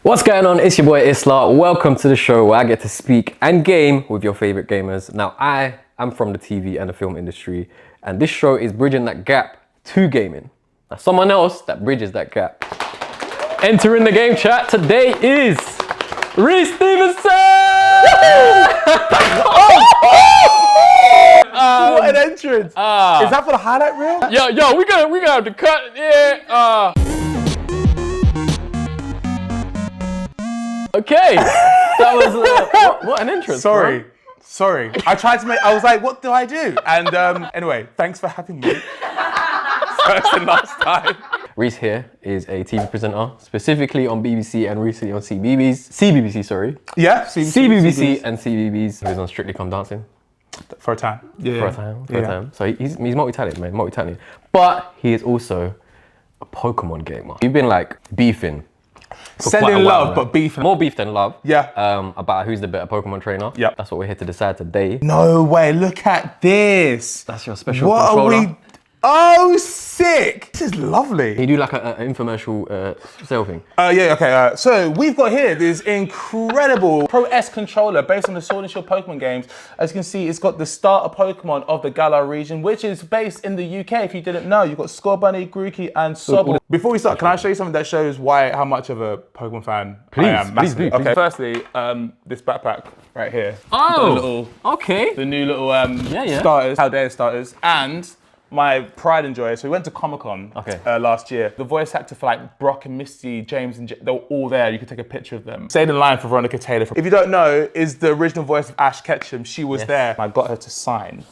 What's going on? It's your boy Islah. Welcome to the show where I get to speak and game with your favorite gamers. Now, I am from the TV and the film industry, and this show is bridging that gap to gaming. Now, someone else that bridges that gap. Entering the game chat today is Rhys Stephenson! What an entrance! Is that for the highlight reel? Yo, we gonna have to cut. Yeah. Okay, that was what an entrance. Sorry. I tried to make. I was like, what do I do? And anyway, thanks for having me. First and last time. Reese here is a TV presenter, specifically on BBC and recently on CBeebies. Sorry. Yeah. CBBC and CBeebies. Who's on Strictly Come Dancing. For a time. Yeah. For a time. So he's multi-talented, man, multi-talented. But he is also a Pokemon gamer. You've been like beefing. Sending love, but beefing. More beef than love. Yeah. About who's the better Pokemon trainer. Yep. That's what we're here to decide today. No way, look at this. That's your special what controller. Are we? Oh, sick. This is lovely. Can you do like an infomercial sale thing? Okay. So we've got here this incredible Pro S controller based on the Sword and Shield Pokemon games. As you can see, it's got the starter Pokemon of the Galar region, which is based in the UK. If you didn't know, you've got Scorbunny, Grookey, and Sobble. Before we start, can I show you something that shows how much of a Pokemon fan I am? Please do. Okay. Firstly, this backpack right here. Oh. Okay. The new little starters, How Dare starters, and my pride and joy. So we went to Comic-Con last year. The voice actor for like Brock and Misty, James and they were all there. You could take a picture of them. Stayed in line for Veronica Taylor. If you don't know, is the original voice of Ash Ketchum. She was there. I got her to sign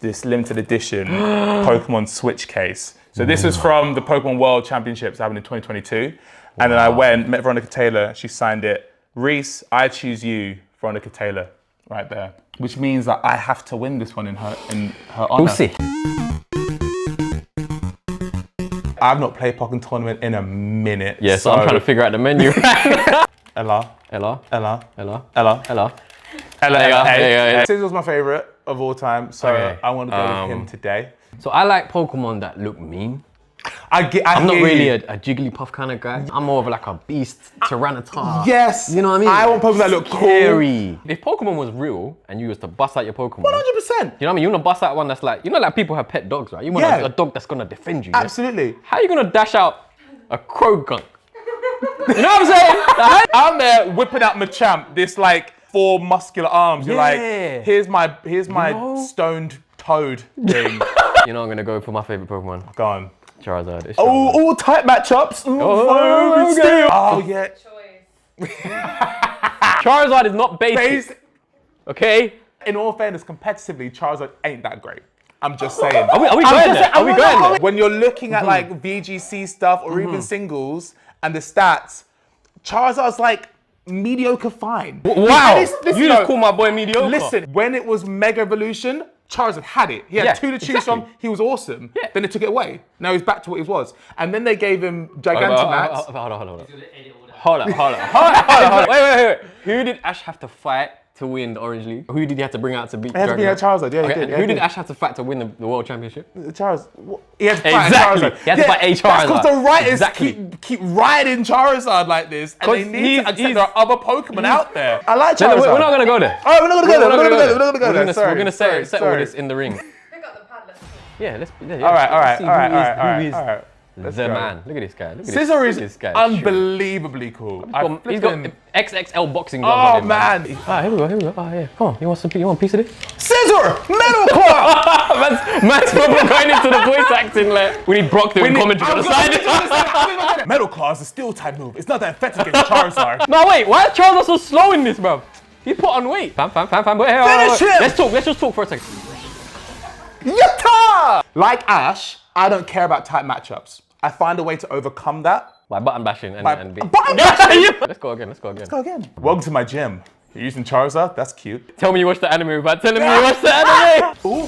this limited edition Pokemon Switch case. So this is from the Pokemon World Championships happened in 2022. And then I went, met Veronica Taylor, she signed it. Reese, I choose you, Veronica Taylor, right there. Which means that I have to win this one in her honor. We'll see. I've not played Pokkén Tournament in a minute. Yeah, so I'm trying to figure out the menu. Ella. Scizor's my favorite of all time, so I want to go with him today. So I like Pokemon that look mean. I'm not really a Jigglypuff kind of guy. I'm more of like a beast, Tyranitar. Yes. You know what I mean? I want Pokemon that look scary. Cool. If Pokemon was real and you was to bust out your Pokemon. 100%. You know what I mean? You want to bust out one that's like, you know, like people have pet dogs, right? You want a dog that's going to defend you. Absolutely. Yeah? How are you going to dash out a Croagunk? You know what I'm saying? I'm there whipping out Machamp, this like 4 muscular arms. You're like, here's my stoned toad thing. You know, I'm going to go for my favorite Pokemon. Go on. Charizard. It's Charizard. All type matchups. Yeah. Charizard is not basic. Okay? In all fairness, competitively, Charizard ain't that great. I'm just saying. Are we going there? Are we going there? When you're looking at like VGC stuff or even singles and the stats, Charizard's like mediocre fine. Wow. You just call my boy mediocre. Listen, when it was Mega Evolution, Charizard had it. He had 2 to choose from. He was awesome. Yeah. Then they took it away. Now he's back to what he was. And then they gave him Gigantamax. Hold on. Wait. Who did Ash have to fight to win the Orange League? Who did he have to bring out to beat He had to bring out Charizard, yeah, he did. Who did Ash have to fight to win the World Championship? Charizard. He had to fight Charizard. He had to fight a Charizard. That's because the writers keep riding Charizard like this, and they need to accept there are other Pokemon out there. I like Charizard. We're not going to go there. All right, we're not going to go there. We're going to settle this in the ring. Pick up the padlet. Yeah, let's. All right. The man. Look at this guy. Scizor is unbelievably cool. He's got XXL boxing gloves on him, man. Here we go. Oh, yeah. Come on. You want a piece of this? Scizor! Metal Claw! man's probably going into the voice acting like we need Brock doing commentary on the side. Metal Claw is a steel type move. It's not that effective against Charizard. No, wait. Why is Charizard so slow in this, bro? He put on weight. Fam. Finish him! Let's just talk for a second. Yatta! Like Ash, I don't care about type matchups. I find a way to overcome that. By button bashing and beat. Button bashing? Let's go again. Welcome to my gym. You're using Charizard? That's cute. Tell me you watched the anime without telling me you watched the anime. Ooh.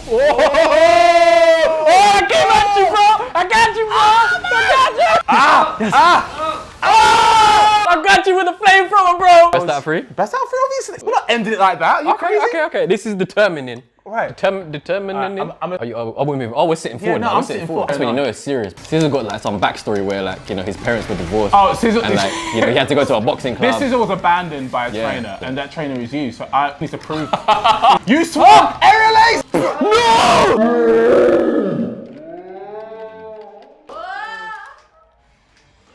I came at you, bro. I got you. I got you with a flamethrower, bro. Best out of 3? Best out of 3, obviously. We're not ending it like that. Are you crazy? Okay. This is determining Right. Determining. We're sitting forward now. I'm sitting forward. That's when you know it's serious. Scissor got like some backstory where like, you know, his parents were divorced. Oh, Scissor. And like, you know, he had to go to a boxing club. This Scissor was abandoned by a trainer, and that trainer is you, so I need to prove. You swung! Aerial ace! No!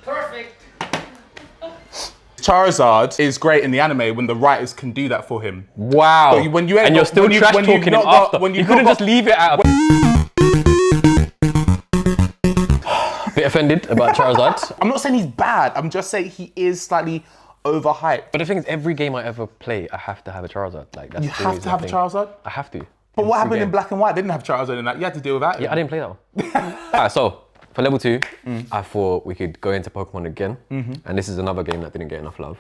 Perfect. Charizard is great in the anime when the writers can do that for him. Wow. But when you and you're still trash talking him after. You couldn't just leave it out. Bit offended about Charizard. I'm not saying he's bad. I'm just saying he is slightly overhyped. But the thing is, every game I ever play, I have to have a Charizard. Like that's you have to have a Charizard? I have to. But what happened in Black and White? They didn't have Charizard in that. You had to deal with that. Yeah, I didn't play that one. Alright, so for level 2, I thought we could go into Pokemon again. And this is another game that didn't get enough love.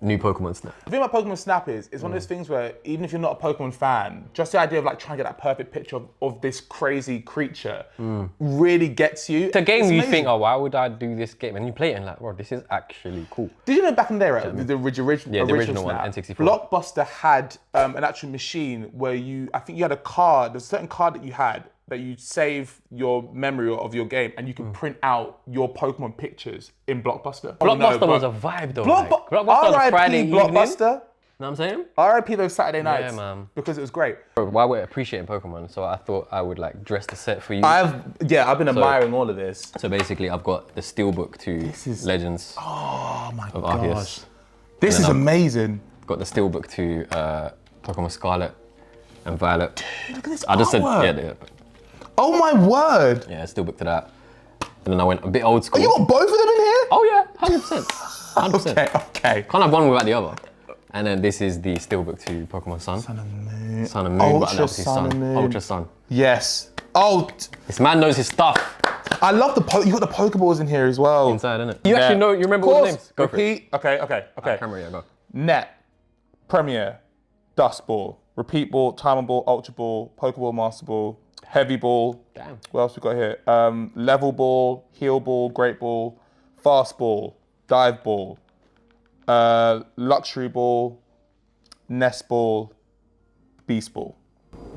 New Pokemon Snap. The thing about Pokemon Snap is, it's one of those things where even if you're not a Pokemon fan, just the idea of like trying to get that perfect picture of this crazy creature really gets you. It's a game you think, oh, why would I do this game? And you play it and like, well, this is actually cool. Did you know back in the day, right, the original one, Snap, N64. Blockbuster had an actual machine where I think you had a card, there's a certain card that you had that you save your memory of your game and you can print out your Pokemon pictures in Blockbuster. Blockbuster was a vibe though. Blockbuster was a Friday evening. Blockbuster. Know what I'm saying? RIP those Saturday nights. Yeah, man. Because it was great. While we're appreciating Pokemon, so I thought I would like dress the set for you. I've been admiring all of this. So basically I've got the Steelbook to Legends oh my of gosh. Arceus. This is amazing. Got the Steelbook to Pokemon Scarlet and Violet. Dude, look at this I just artwork. said, yeah. Oh my word! Yeah, Steelbook to that. And then I went a bit old school. Oh, you got both of them in here? Oh yeah, 100%. 100%. Okay. Can't have one without the other. And then this is the Steelbook to Pokemon Sun. Sun and Moon. Sun and Moon, Ultra Sun and Moon. Ultra Sun. Yes. Oh. This man knows his stuff. I love you got the Pokeballs in here as well. Inside, innit? You actually know, you remember all the names? Go Repeat. For it. Okay. Camera, yeah, go. Net, Premier, Dust Ball, Repeat Ball, Timer Ball, Ultra Ball, Pokeball, Master Ball, Heavy Ball. Damn. What else we got here? Level Ball, Heal Ball, Great Ball, Fast Ball, Dive Ball, Luxury Ball, Nest Ball, Beast Ball.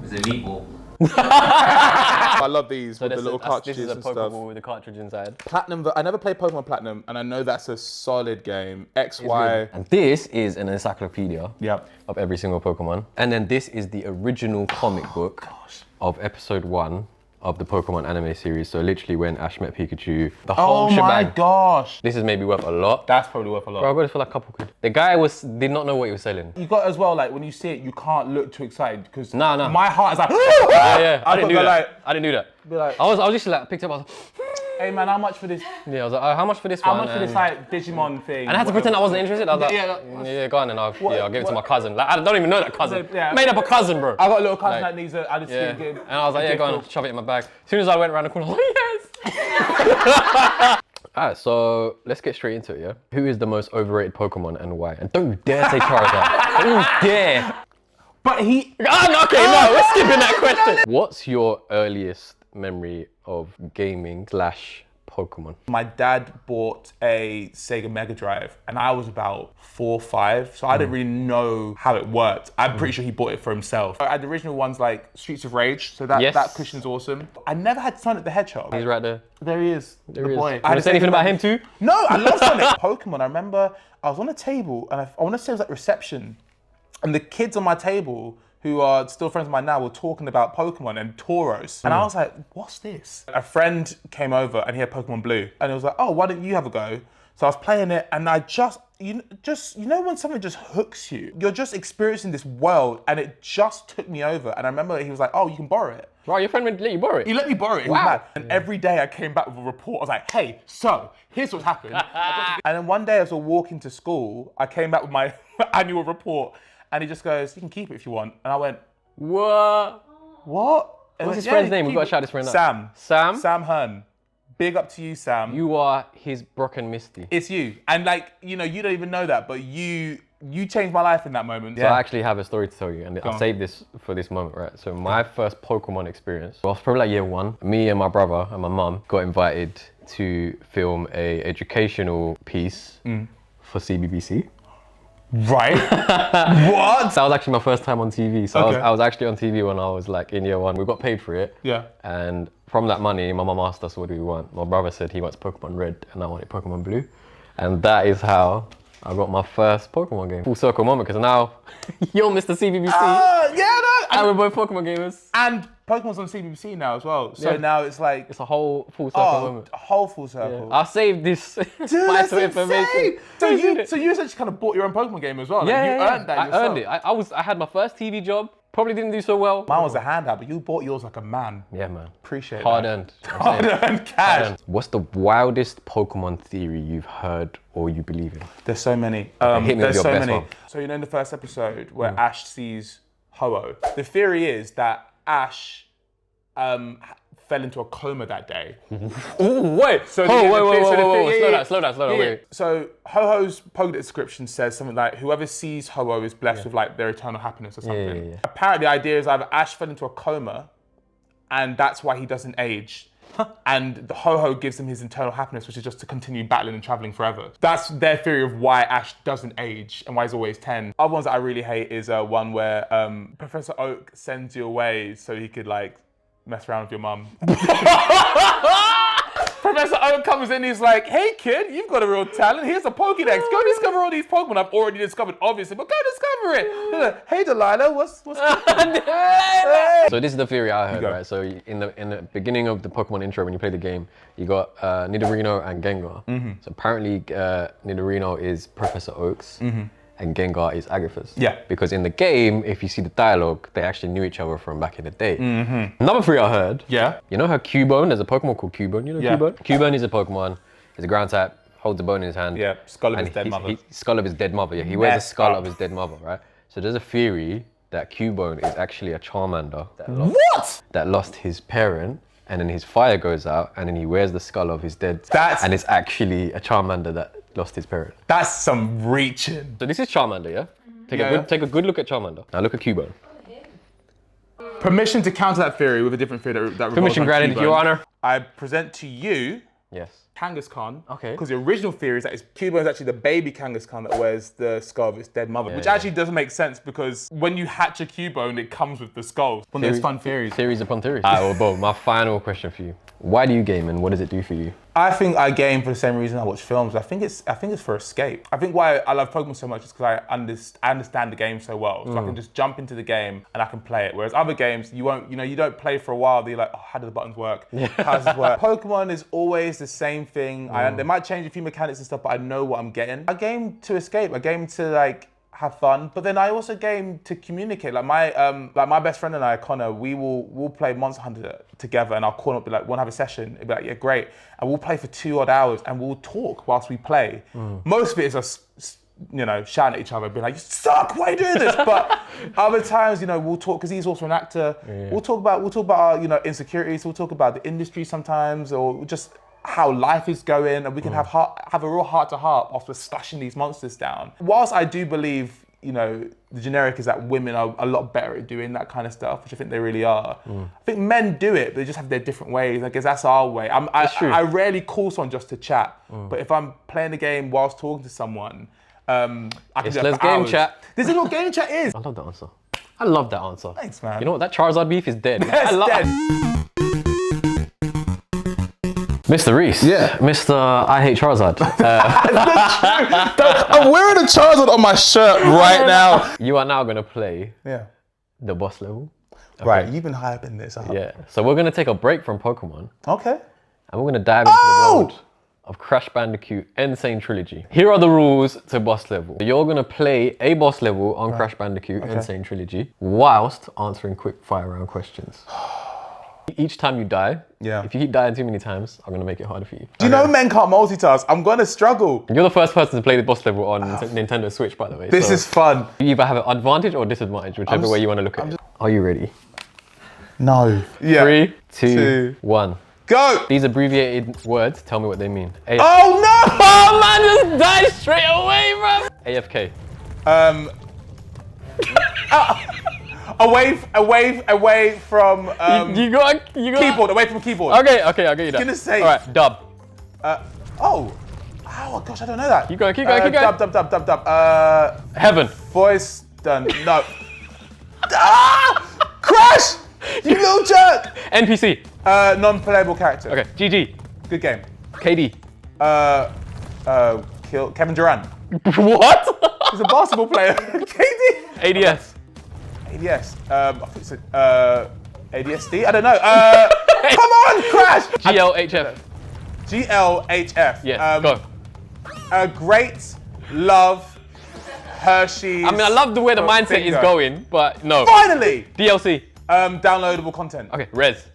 It's Elite Ball. I love these with the little cartridges and stuff. This is a and Pokeball with the cartridge inside. Platinum, I never played Pokemon Platinum, and I know that's a solid game. XY. And this is an encyclopedia Yep. of every single Pokemon. And then this is the original comic book of episode 1 of the Pokemon anime series. So literally when Ash met Pikachu, the whole shebang. Oh my gosh. This is maybe worth a lot. That's probably worth a lot. Bro, I got this for like a couple quid. The guy did not know what he was selling. You got as well, like when you see it, you can't look too excited because No. my heart is like, yeah. I didn't do that. Like, I didn't do that. Be like, I was just like, picked up, I was like, hey man, how much for this? Yeah, I was like, how much for this How one? much for this like Digimon thing? And I had to pretend I wasn't interested. I was like, yeah, go on and I'll give it to my cousin. Like, I don't even know that cousin. Yeah. Made up a cousin, bro. I got a little cousin that needs a, I just Yeah. good. And I was like, yeah, go on, shove it in my bag. As soon as I went around the corner, I was like, yes! Alright, so let's get straight into it, yeah? Who is the most overrated Pokemon and why? And don't you dare say Charizard. Don't you dare. But he... Okay, no, we're skipping that question. What's your earliest memory of gaming / Pokemon? My dad bought a Sega Mega Drive and I was about 4 or 5, so I didn't really know how it worked. I'm pretty sure he bought it for himself. I had the original ones like Streets of Rage, so that cushion's awesome. I never had Sonic the Hedgehog. He's right there. There he is, the boy. You want to say anything about him too? No, I love Sonic. Pokemon, I remember I was on a table and I want to say it was like reception, and the kids on my table who are still friends of mine now were talking about Pokemon and Tauros. And I was like, what's this? A friend came over and he had Pokemon Blue. And he was like, oh, why don't you have a go? So I was playing it and I you know when something just hooks you? You're just experiencing this world and it just took me over. And I remember he was like, oh, you can borrow it. Right, your friend would let you borrow it? He let me borrow it. Wow. And every day I came back with a report. I was like, hey, so here's what's happened. And then one day as I was walking to school, I came back with my annual report. And he just goes, you can keep it if you want. And I went, what? What? What's his friend's name? We've got to shout his friend out. Sam. Sam? Sam Hearn. Big up to you, Sam. You are his Brock and Misty. It's you. And like, you know, you don't even know that, but you changed my life in that moment. So I actually have a story to tell you, and I saved this for this moment, right? So my first Pokemon experience was probably like year 1. Me and my brother and my mum got invited to film a educational piece for CBBC. Right. What? That was actually my first time on TV. So Okay. I was actually on TV when I was like in year 1. We got paid for it. Yeah. And from that money, my mum asked us what do we want. My brother said he wants Pokemon Red and I wanted Pokemon Blue. And that is how I got my first Pokemon game. Full circle moment, because now you're Mr. CBBC. Yeah, no. And we're both Pokemon gamers. And Pokemon's on CBBC now as well. So now it's like... It's a whole full circle moment. a whole full circle. Yeah. I'll save this Dude, that's insane. So you essentially kind of bought your own Pokemon game as well. Like, you earned that yourself. I earned it. I had my first TV job. Probably didn't do so well. Mine was a handout, but you bought yours like a man. Yeah, man. Appreciate Hard that. earned. Hard-earned cash. What's the wildest Pokemon theory you've heard or you believe in? There's so many. Hit me with There's your so best many. one. So you know in the first episode where Ash sees Ho-Oh, the theory is that Ash fell into a coma that day. Ooh, wait. So Whoa. Slow down, wait. So Ho-Ho's Poké description says something like, whoever sees Ho-Oh is blessed with like their eternal happiness or something. Yeah. Apparently the idea is either Ash fell into a coma and that's why he doesn't age. And the Ho-Ho gives him his eternal happiness, which is just to continue battling and traveling forever. That's their theory of why Ash doesn't age and why he's always 10. Other ones that I really hate is one where Professor Oak sends you away so he could like mess around with your mum. Professor Oak comes in, he's like, hey kid, you've got a real talent. Here's a Pokédex. Go discover all these Pokemon I've already discovered, obviously, but go discover it. Hey Delilah, what's hey. So this is the theory I heard, right? So in the beginning of the Pokemon intro, when you play the game, you got Nidorino and Gengar. So apparently Nidorino is Professor Oak's and Gengar is Agatha's. Yeah. Because in the game, if you see the dialogue, they actually knew each other from back in the day. Another theory I heard. Yeah. You know how Cubone, there's a Pokemon called Cubone, you know Cubone? Cubone is a Pokemon, he's a ground type, holds a bone in his hand. Yeah, skull of his dead mother. Skull of his dead mother, yeah. He wears the skull of his dead mother, right? So there's a theory that Cubone is actually a Charmander that lost his parent, and then his fire goes out, and then he wears the skull of his dead, and it's actually a Charmander that lost his parent. That's some reaching. So this is Charmander, yeah? Take a good look at Charmander. Now look at Cubone. Permission to counter that theory with a different theory that Permission granted, Your Honor. I present to you Yes. Kangaskhan. Okay. Because the original theory is that Cubone is actually the baby Kangaskhan that wears the skull of its dead mother, which actually doesn't make sense because when you hatch a Cubone, it comes with the skull. When there's fun theories. Theories upon theories. Alright, well, Bo, my final question for you. Why do you game and what does it do for you? I think I game for the same reason I watch films. I think it's for escape. I think why I love Pokemon so much is because I understand the game so well. So I can just jump into the game and I can play it. Whereas other games, you don't play for a while. You're like, oh, how do the buttons work? How does this work? Pokemon is always the same thing. They might change a few mechanics and stuff, but I know what I'm getting. I game to escape. I game to like have fun, but then I also game to communicate. Like my best friend and I, Connor, we'll play Monster Hunter together, and I'll call up, be like, "Want to have a session?" It'd be like, "Yeah, great." And we'll play for 2 odd hours, and we'll talk whilst we play. Most of it is us, shouting at each other, being like, "You suck! Why are you doing this?" But other times, we'll talk because he's also an actor. We'll talk about our, insecurities. We'll talk about the industry sometimes, or just how life is going, and we can have a real heart-to-heart whilst we're slushing these monsters down. Whilst I do believe, the generic is that women are a lot better at doing that kind of stuff, which I think they really are. I think men do it, but they just have their different ways. I guess that's our way. I rarely call someone just to chat, but if I'm playing a game whilst talking to someone, I can do that Let's for game hours. chat. This is what game chat is. I love that answer. I love that answer. Thanks, man. You know what? That Charizard beef is dead. It's dead. Mr. Reese. Yeah. Mr. I hate Charizard. I'm wearing a Charizard on my shirt right now. You are now going to play Yeah. the boss level. Okay. Right, you've been hyping this up. Yeah. So we're going to take a break from Pokemon. Okay. And we're going to dive into the world of Crash Bandicoot Insane Trilogy. Here are the rules to boss level. You're going to play a boss level on Crash Bandicoot Insane Trilogy whilst answering quick fire round questions. Each time you die, if you keep dying too many times, I'm going to make it harder for you. Do you know men can't multitask? I'm going to struggle. You're the first person to play the boss level on Nintendo Switch, by the way. This is fun. You either have an advantage or disadvantage, whichever way you want to look at it. Are you ready? No. Yeah. 3, 2, 1. Go! These abbreviated words, tell me what they mean. Oh no! Oh man, just died straight away, bro! AFK. Away from You got keyboard. Away from keyboard. Okay, I'll get you that. Gonna say. All right, dub. Oh, Oh gosh, I don't know that. Keep going, keep going, keep going. Dub. Heaven. Voice done. No. Crash! You little jerk! NPC. Non-playable character. Okay, GG. Good game. KD. Kill Kevin Durant. What? He's a basketball player. KD. ADS. ADS. I think it's ADSD. I don't know. Come on, Crash. GLHF. GLHF. Yes, go. Great love Hershey's. I mean, I love the way the mindset is going, but no. Finally. DLC. Downloadable content. Okay, Res.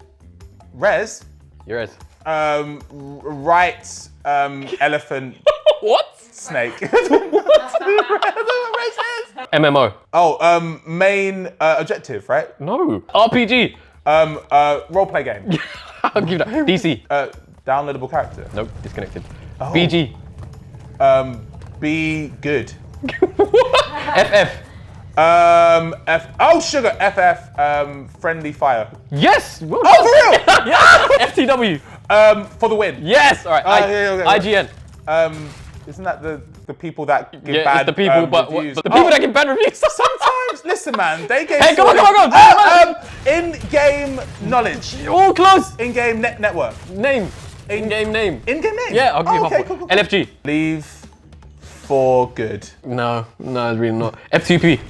Res. You're Res. Right. Elephant. What? Snake. MMO. Oh, main objective, right? No. RPG. Roleplay game. I'll give that. DC. Downloadable character. Nope, disconnected. Oh. BG. Be good. FF. Oh, sugar. FF. Friendly fire. Yes. Well Oh, for real? yeah. FTW. For the win. Yes. All right. IGN. Isn't that the people that give Yeah, bad it's the people, but reviews? the people that give bad reviews. Sometimes, listen, man, they gave. Hey, come on. In-game knowledge. All close. In-game network. Name. In-game name. In-game name. Yeah, I'll give you okay, half. cool. LFG. Leave for good. No, it's really not. FTP.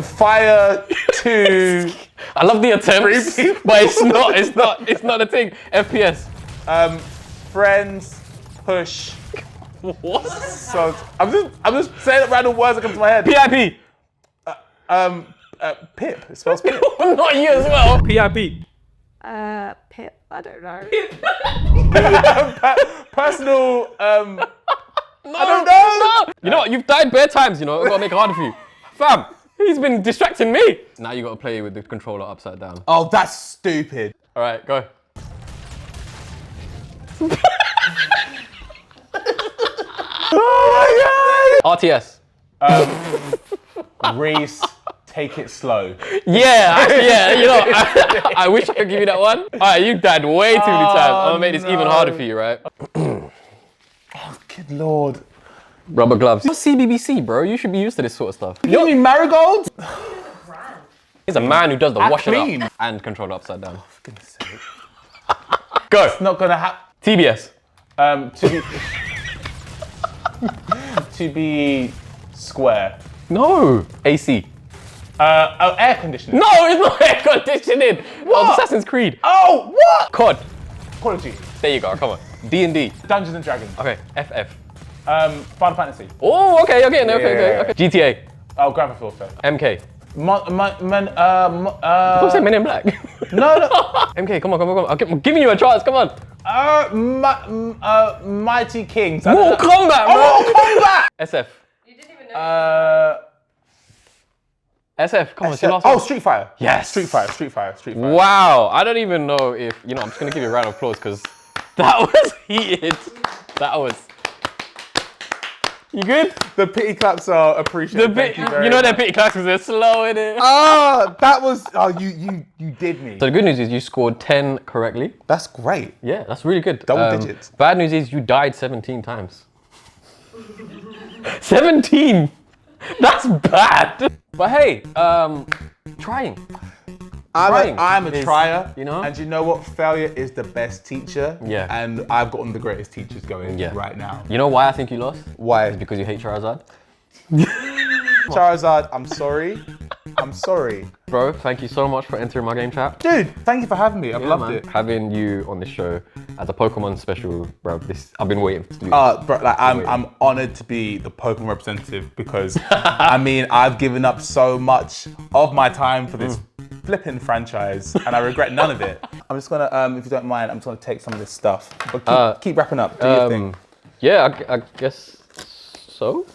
Fire to. I love the attempts, but it's not a thing. FPS. Friends push. What? So I'm just saying random words that come to my head. PIP. Pip. It spells Pip. Not you as well. PIP. Pip, I don't know. Personal. No, I don't know. No. You know what? You've died bare times. You know, I've got to make it harder for you, fam. He's been distracting me. Now you got to play with the controller upside down. Oh, that's stupid. All right, go. Oh my God. RTS. Reese, take it slow. Yeah. You know, I wish I could give you that one. All right, you died way too many times. I'm gonna make this even harder for you, right? Oh, good Lord. Rubber gloves. You're CBBC, bro. You should be used to this sort of stuff. You mean marigold? He's a man who does the washing clean. up and control upside down. For goodness sake. Go. It's not gonna happen. TBS. To be square. No. AC. Air conditioning. No, it's not air conditioning. That was Assassin's Creed. Oh, what? COD. Call of Duty. There you go. Come on. D&D. Dungeons and Dragons. Okay. FF. Final Fantasy. Oh, okay. Okay. GTA. Oh, Grand Theft Auto. MK. Don't say Men in Black. No. MK, come on. I'm giving you a chance. Come on. Mighty Kings. Mortal Kombat, bro. Mortal Kombat. SF. You didn't even know. SF. Come on. Oh, Street Fighter. Yes. Street Fighter. Wow. I don't even know if I'm just gonna give you a round of applause because that was heated. That was. You good? The pity claps are appreciated. You know that pity claps because they're slow, innit? That was. Oh, you did me. So the good news is you scored 10 correctly. That's great. Yeah, that's really good. Double digits. Bad news is you died 17 times. 17! That's bad. But hey, trying. I'm a trier, you know? And you know what? Failure is the best teacher. Yeah. And I've gotten the greatest teachers going right now. You know why I think you lost? Why? It's because you hate Charizard. Charizard, I'm sorry. Bro, thank you so much for entering my game chat. Dude, thank you for having me. I've loved it. Having you on the show as a Pokemon special, bro. I've been waiting to do this. Bro, like, I'm honored to be the Pokemon representative because I mean I've given up so much of my time for this flipping franchise and I regret none of it. I'm just gonna, if you don't mind, I'm just gonna take some of this stuff. But keep wrapping up. Do your thing. Yeah, I guess so.